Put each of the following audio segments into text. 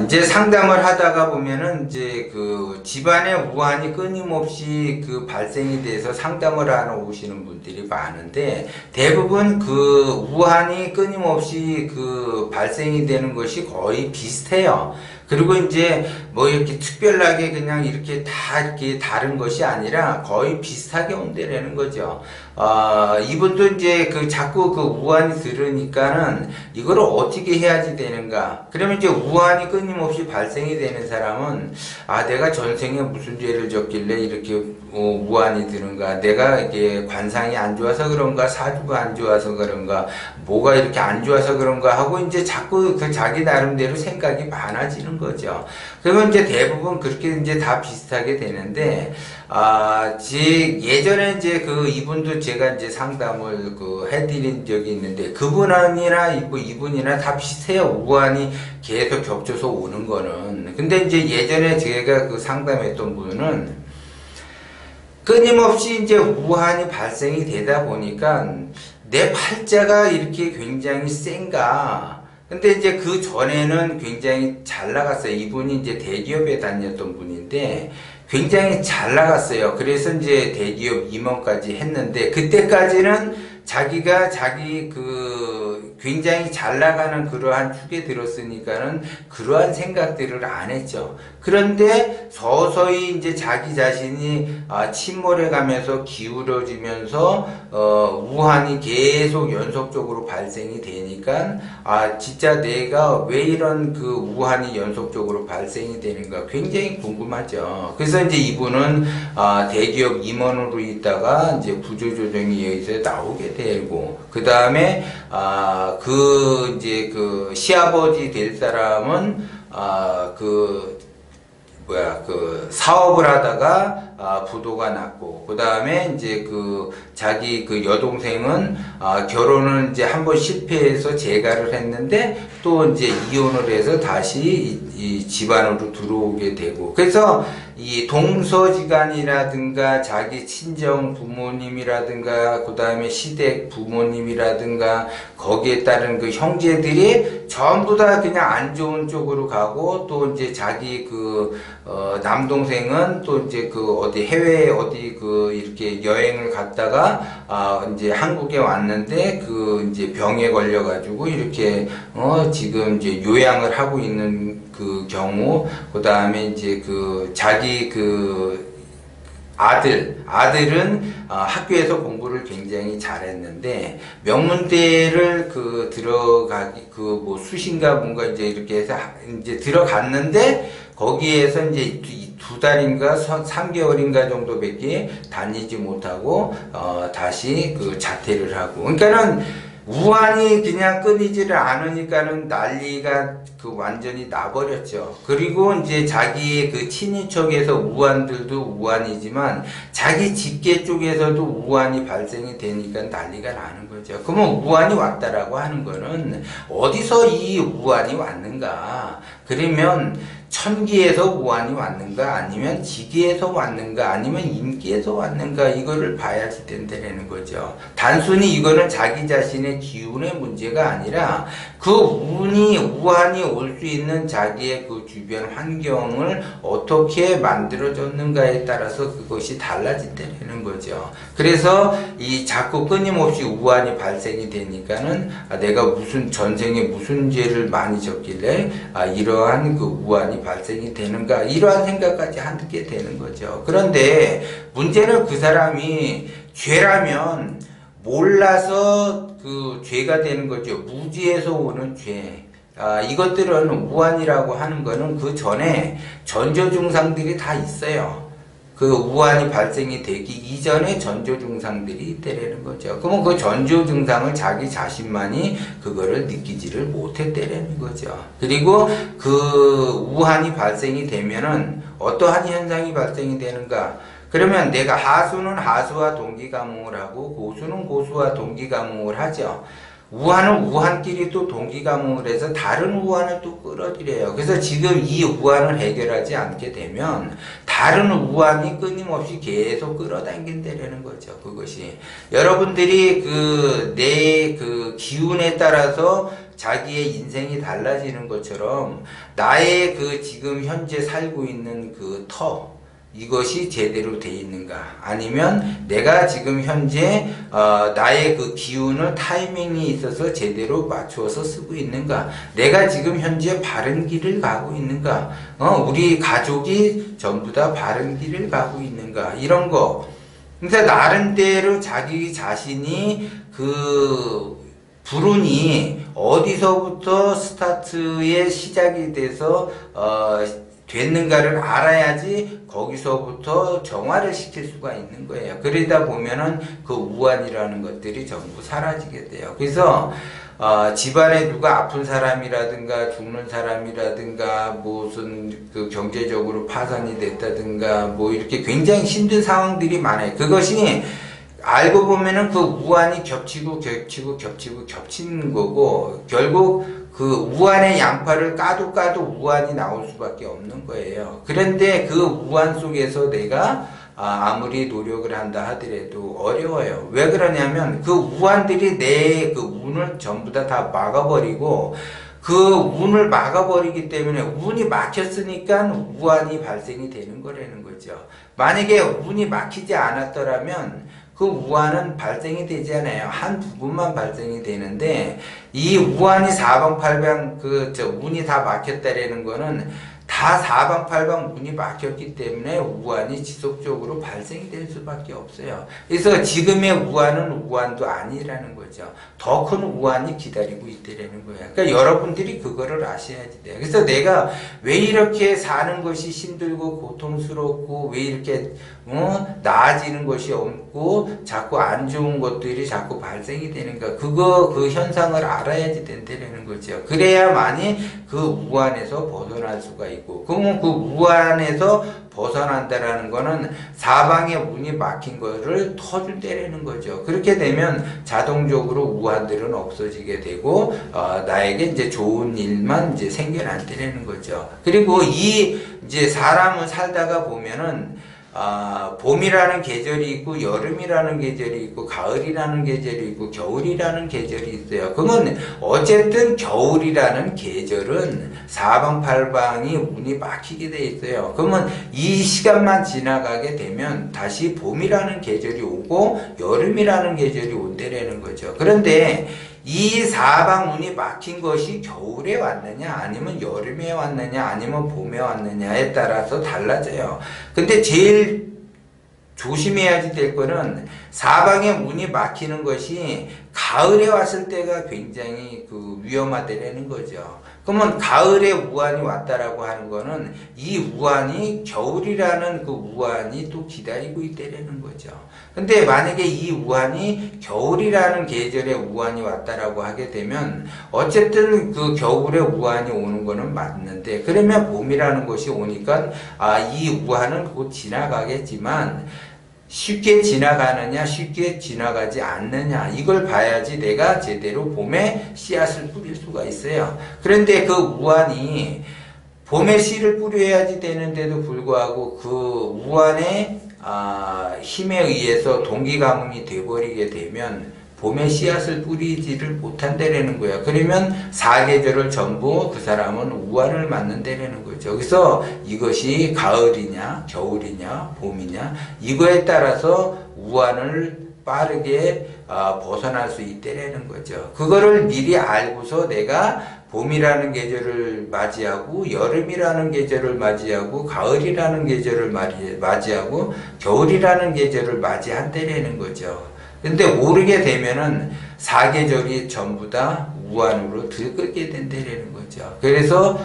이제 상담을 하다가 보면은 이제 그 집안의 우환이 끊임없이 그 발생이 돼서 상담을 하러 오시는 분들이 많은데, 대부분 그 우환이 끊임없이 그 발생이 되는 것이 거의 비슷해요. 그리고 이제 뭐 이렇게 특별하게 그냥 이렇게 다 이렇게 다른 것이 아니라 거의 비슷하게 온다라는 거죠. 이분도 이제 그 자꾸 그 우환이 들으니까는 이거를 어떻게 해야지 되는가. 그러면 이제 우환이 끊임없이 발생이 되는 사람은, 내가 전생에 무슨 죄를 졌길래 이렇게 우환이 드는가. 내가 이게 관상이 안 좋아서 그런가, 사주가 안 좋아서 그런가, 뭐가 이렇게 안 좋아서 그런가 하고 이제 자꾸 그 자기 나름대로 생각이 많아지는 거죠. 그러면 이제 대부분 그렇게 이제 다 비슷하게 되는데, 예전에 이제 그 이분도 제가 이제 상담을 그 해드린 적이 있는데, 그분이나 이분이나 다 비슷해요. 우환이 계속 겹쳐서 오는 거는. 근데 이제 예전에 제가 그 상담했던 분은 끊임없이 이제 우환이 발생이 되다 보니까 내 팔자가 이렇게 굉장히 센가. 근데 이제 그 전에는 굉장히 잘 나갔어요. 이분이 이제 대기업에 다녔던 분인데 굉장히 잘 나갔어요. 그래서 이제 대기업 임원까지 했는데, 그때까지는 자기가 자기 굉장히 잘 나가는 그러한 축에 들었으니까는 그러한 생각들을 안 했죠. 그런데 서서히 이제 자기 자신이 침몰해 가면서 기울어지면서 우환이 계속 연속적으로 발생이 되니까 진짜 내가 왜 이런 그 우환이 연속적으로 발생이 되는가 굉장히 궁금하죠. 그래서 이제 이분은 대기업 임원으로 있다가 이제 구조조정에 의해서 나오게 되고, 그 다음에 이제 그 시아버지 될 사람은 사업을 하다가 부도가 났고, 그 다음에 이제 자기 여동생은 결혼을 이제 한번 실패해서 재가를 했는데 또 이제 이혼을 해서 다시 이 집안으로 들어오게 되고, 그래서 이 동서지간이라든가 자기 친정 부모님이라든가 그 다음에 시댁 부모님이라든가 거기에 따른 그 형제들이 전부 다 그냥 안 좋은 쪽으로 가고, 또 이제 자기 남동생은 또 이제 어디 해외에 이렇게 여행을 갔다가 이제 한국에 왔는데 이제 병에 걸려가지고 이렇게 지금 이제 요양을 하고 있는 그 경우, 그 다음에 이제 자기 아들은 학교에서 공부를 굉장히 잘했는데 명문대를 수신가 뭔가 이제 이렇게 해서 이제 들어갔는데, 거기에서 이제 2달인가 3개월인가 정도밖에 다니지 못하고 다시 자퇴를 하고. 그러니까는 우환이 그냥 끊이지를 않으니까는 난리가 완전히 나버렸죠. 그리고 이제 자기의 친인척에서 우환들도 우환이지만 자기 직계 쪽에서도 우환이 발생이 되니까 난리가 나는 거죠. 그러면 우환이 왔다라고 하는 거는 어디서 이 우환이 왔는가? 그러면 천기에서 우환이 왔는가, 아니면 지기에서 왔는가, 아니면 인기에서 왔는가, 이거를 봐야지 된다는 거죠. 단순히 이거는 자기 자신의 기운의 문제가 아니라 그 우환이 올 수 있는 자기의 주변 환경을 어떻게 만들어줬는가에 따라서 그것이 달라진다는 거죠. 그래서 자꾸 끊임없이 우환이 발생이 되니까는 내가 전생에 무슨 죄를 많이 졌길래 이러한 우환이 발생이 되는가, 이러한 생각까지 하게 되는 거죠. 그런데 문제는 그 사람이 죄라면 몰라서 죄가 되는 거죠. 무지에서 오는 죄. 이것들은 우환이라고 하는 거는 그 전에 전조 증상들이 다 있어요. 우환이 발생이 되기 이전에 전조 증상들이 있다라는 거죠. 그러면 그 전조 증상을 자기 자신만이 그거를 느끼지를 못했다라는 거죠. 그리고 우환이 발생이 되면은 어떠한 현상이 발생이 되는가? 그러면 내가 하수는 하수와 동기감흥을 하고 고수는 고수와 동기감흥을 하죠. 우환은 우환끼리 또 동기감흥을 해서 다른 우환을 또 끌어들여요. 그래서 지금 이 우환을 해결하지 않게 되면 다른 우환이 끊임없이 계속 끌어당긴다는 거죠. 그것이 여러분들이 내 기운에 따라서 자기의 인생이 달라지는 것처럼 나의 그 지금 현재 살고 있는 그 이것이 제대로 돼 있는가, 아니면 내가 지금 현재 나의 그 기운을 타이밍이 있어서 제대로 맞추어서 쓰고 있는가, 내가 지금 현재 바른 길을 가고 있는가, 우리 가족이 전부 다 바른 길을 가고 있는가, 이런 거. 그러니까 나름대로 자기 자신이 그 불운이 어디서부터 스타트의 시작이 돼서 됐는가를 알아야지 거기서부터 정화를 시킬 수가 있는 거예요. 그러다 보면은 그 우환이라는 것들이 전부 사라지게 돼요. 그래서 집안에 누가 아픈 사람이라든가 죽는 사람이라든가 무슨 그 경제적으로 파산이 됐다든가 뭐 이렇게 굉장히 힘든 상황들이 많아요. 그것이 알고 보면은 그 우환이 겹치고 겹치는 거고, 결국 그 우환의 양파를 까도 우환이 나올 수밖에 없는 거예요. 그런데 그 우환 속에서 내가 아무리 노력을 한다 하더라도 어려워요. 왜 그러냐면 그 우환들이 내 그 운을 전부 다 막아버리고, 그 운을 막아버리기 때문에 운이 막혔으니까 우환이 발생이 되는 거라는 거죠. 만약에 운이 막히지 않았더라면 그 우환은 발생이 되지 않아요. 한 부분만 발생이 되는데, 이 우환이 사방팔방 운이 다 막혔다라는 거는 다 사방팔방 운이 막혔기 때문에 우환이 지속적으로 발생이 될 수밖에 없어요. 그래서 지금의 우환은 우환도 아니라는 거죠. 더 큰 우환이 기다리고 있다라는 거예요. 그러니까 여러분들이 그거를 아셔야지 돼요. 그래서 내가 왜 이렇게 사는 것이 힘들고 고통스럽고, 왜 이렇게 나아지는 것이 없고 자꾸 안 좋은 것들이 자꾸 발생이 되는가, 그 현상을 알아야지 된다는 거죠. 그래야만이 그 우환에서 벗어날 수가 있고, 그러면 그 우환에서 벗어난다라는 거는 사방에 문이 막힌 거를 터준다라는 거죠. 그렇게 되면 자동적으로 우환들은 없어지게 되고, 나에게 이제 좋은 일만 이제 생겨난다라는 거죠. 그리고 이제 사람은 살다가 보면은 봄이라는 계절이 있고, 여름이라는 계절이 있고, 가을이라는 계절이 있고, 겨울이라는 계절이 있어요. 그러면 어쨌든 겨울이라는 계절은 사방팔방이 문이 막히게 돼 있어요. 그러면 이 시간만 지나가게 되면 다시 봄이라는 계절이 오고 여름이라는 계절이 온다라는 거죠. 그런데 이 사방 문이 막힌 것이 겨울에 왔느냐, 아니면 여름에 왔느냐, 아니면 봄에 왔느냐에 따라서 달라져요. 근데 제일 조심해야지 될 거는 사방에 문이 막히는 것이 가을에 왔을 때가 굉장히 그 위험하다라는 거죠. 그러면 가을에 우환이 왔다라고 하는 거는 이 우환이 겨울이라는 그 우환이 또 기다리고 있다라는 거죠. 근데 만약에 이 우환이 겨울이라는 계절에 우환이 왔다라고 하게 되면 어쨌든 그 겨울에 우환이 오는 거는 맞는데, 그러면 봄이라는 것이 오니까 이 우환은 곧 지나가겠지만 쉽게 지나가느냐 쉽게 지나가지 않느냐, 이걸 봐야지 내가 제대로 봄에 씨앗을 뿌릴 수가 있어요. 그런데 그 우환이 봄에 씨를 뿌려야지 되는데도 불구하고 그 우환의 힘에 의해서 동기가뭉이 돼버리게 되면 봄에 씨앗을 뿌리지를 못한다라는 거야. 그러면 사계절을 전부 그 사람은 우환을 맞는다라는 거죠. 그래서 이것이 가을이냐 겨울이냐 봄이냐, 이거에 따라서 우환을 빠르게 벗어날 수 있다라는 거죠. 그거를 미리 알고서 내가 봄이라는 계절을 맞이하고, 여름이라는 계절을 맞이하고, 가을이라는 계절을 맞이하고, 겨울이라는 계절을 맞이한다라는 거죠. 근데 모르게 되면은 사계절이 전부 다 우환으로 들끓게 된다는 거죠. 그래서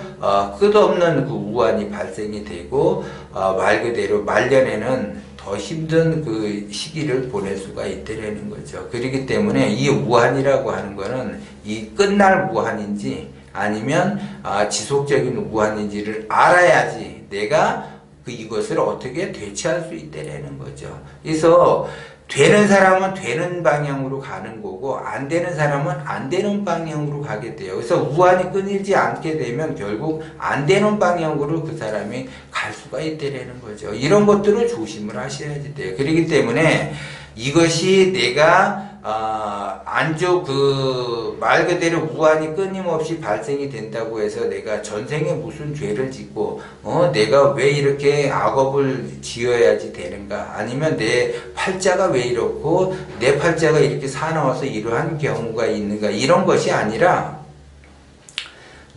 끝없는 그 우환이 발생이 되고, 말 그대로 말년에는 더 힘든 그 시기를 보낼 수가 있다는 거죠. 그렇기 때문에 이 우환이라고 하는 거는 이 끝날 우환인지 아니면 지속적인 우환인지를 알아야지 내가 이것을 어떻게 대처할 수 있다는 거죠. 그래서 되는 사람은 되는 방향으로 가는 거고, 안 되는 사람은 안 되는 방향으로 가게 돼요. 그래서 우환이 끊이지 않게 되면 결국 안 되는 방향으로 그 사람이 갈 수가 있다는 거죠. 이런 것들을 조심을 하셔야지 돼요. 그렇기 때문에 이것이 내가 안조 말 그대로 우환이 끊임없이 발생이 된다고 해서 내가 전생에 무슨 죄를 짓고 내가 왜 이렇게 악업을 지어야지 되는가, 아니면 내 팔자가 왜 이렇고 내 팔자가 이렇게 사나워서 이러한 경우가 있는가, 이런 것이 아니라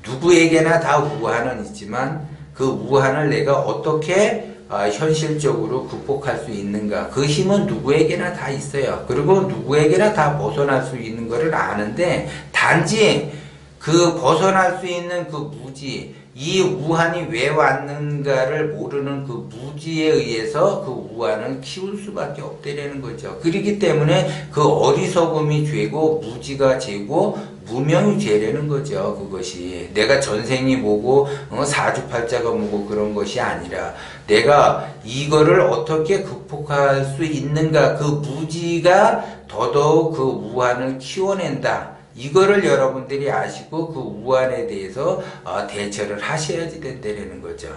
누구에게나 다 우환은 있지만 그 우환을 내가 어떻게 현실적으로 극복할 수 있는가, 그 힘은 누구에게나 다 있어요. 그리고 누구에게나 다 벗어날 수 있는 것을 아는데, 단지 그 벗어날 수 있는 그 무지, 이 우환이 왜 왔는가를 모르는 그 무지에 의해서 그 우환을 키울 수밖에 없다는 거죠. 그렇기 때문에 그 어리석음이 죄고 무지가 죄고 무명이 죄라는 거죠. 그것이 내가 전생이 뭐고 사주팔자가 뭐고 그런 것이 아니라 내가 이거를 어떻게 극복할 수 있는가, 그 무지가 더더욱 그 우환을 키워낸다. 이거를 여러분들이 아시고 그 우환에 대해서 대처를 하셔야지 된다는 거죠.